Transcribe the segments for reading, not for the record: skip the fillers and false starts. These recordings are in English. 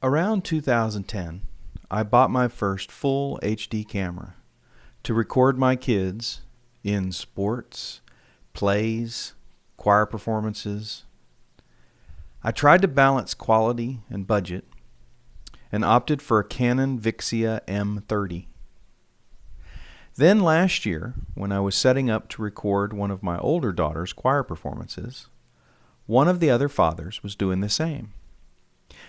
Around 2010, I bought my first full HD camera to record my kids in sports, plays, choir performances. I tried to balance quality and budget and opted for a Canon VIXIA M30. Then last year, when I was setting up to record one of my older daughter's choir performances, one of the other fathers was doing the same.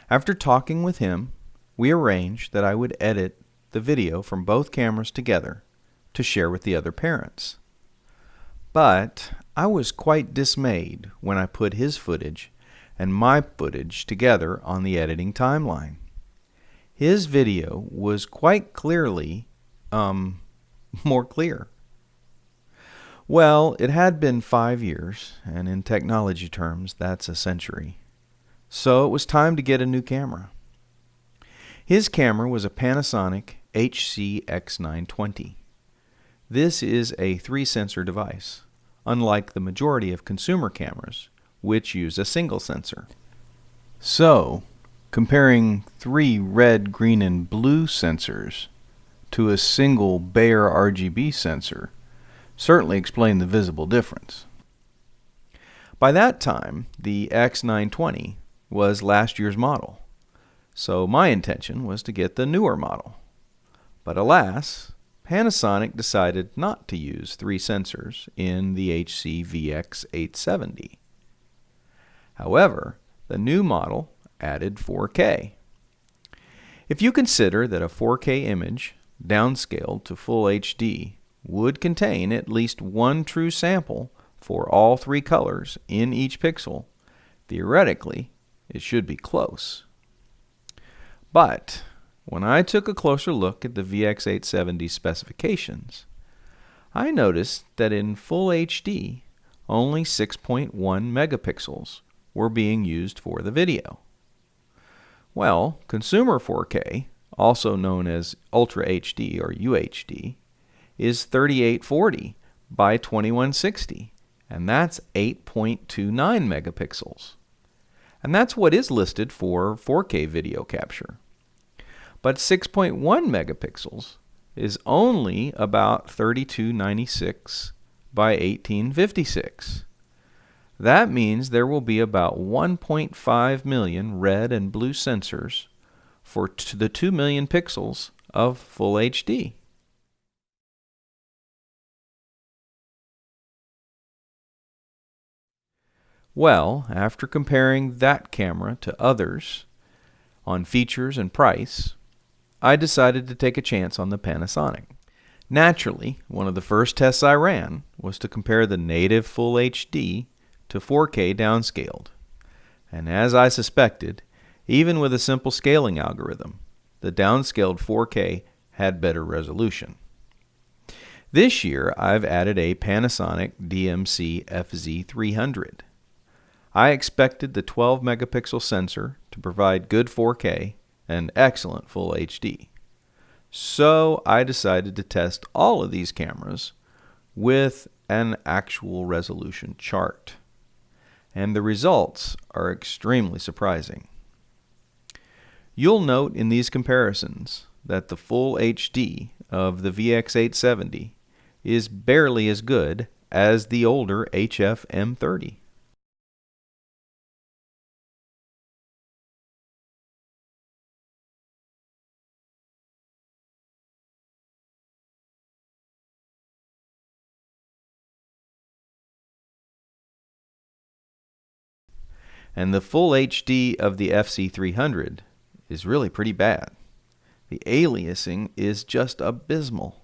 After talking with him, we arranged that I would edit the video from both cameras together to share with the other parents. But I was quite dismayed when I put his footage and my footage together on the editing timeline. His video was quite clearly, more clear. Well, it had been 5 years, and in technology terms, that's a century. So it was time to get a new camera. His camera was a Panasonic HC-VX870. This is a 3-sensor device, unlike the majority of consumer cameras, which use a single sensor. So, comparing 3 red, green, and blue sensors to a single bare RGB sensor certainly explained the visible difference. By that time, the X920 was last year's model, so my intention was to get the newer model. But alas, Panasonic decided not to use 3 sensors in the HC-VX870. However, the new model added 4K. If you consider that a 4K image, downscaled to full HD, would contain at least one true sample for all 3 colors in each pixel, theoretically, it should be close. But when I took a closer look at the VX870 specifications, I noticed that in full HD, only 6.1 megapixels were being used for the video. Well, consumer 4K, also known as Ultra HD or UHD, is 3840 by 2160, and that's 8.29 megapixels. And that's what is listed for 4K video capture. But 6.1 megapixels is only about 3296 by 1856. That means there will be about 1.5 million red and blue sensors for the 2 million pixels of full HD. Well, after comparing that camera to others on features and price, I decided to take a chance on the Panasonic. Naturally, one of the first tests I ran was to compare the native full HD to 4K downscaled. And as I suspected, even with a simple scaling algorithm, the downscaled 4K had better resolution. This year, I've added a Panasonic DMC-FZ300. I expected the 12 megapixel sensor to provide good 4K and excellent full HD. So I decided to test all of these cameras with an actual resolution chart. And the results are extremely surprising. You'll note in these comparisons that the full HD of the VX870 is barely as good as the older HF M30. And the full HD of the FZ300 is really pretty bad. The aliasing is just abysmal.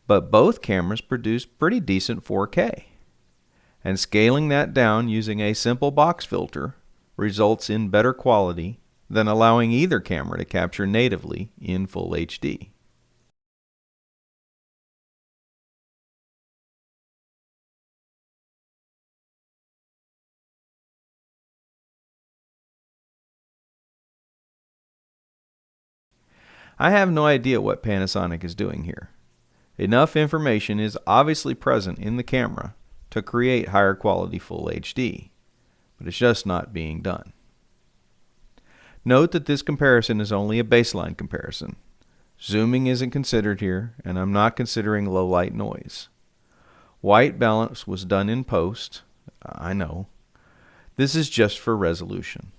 But both cameras produce pretty decent 4K. And scaling that down using a simple box filter results in better quality than allowing either camera to capture natively in full HD. I have no idea what Panasonic is doing here. Enough information is obviously present in the camera to create higher quality full HD, but it's just not being done. Note that this comparison is only a baseline comparison. Zooming isn't considered here, and I'm not considering low light noise. White balance was done in post, I know. This is just for resolution.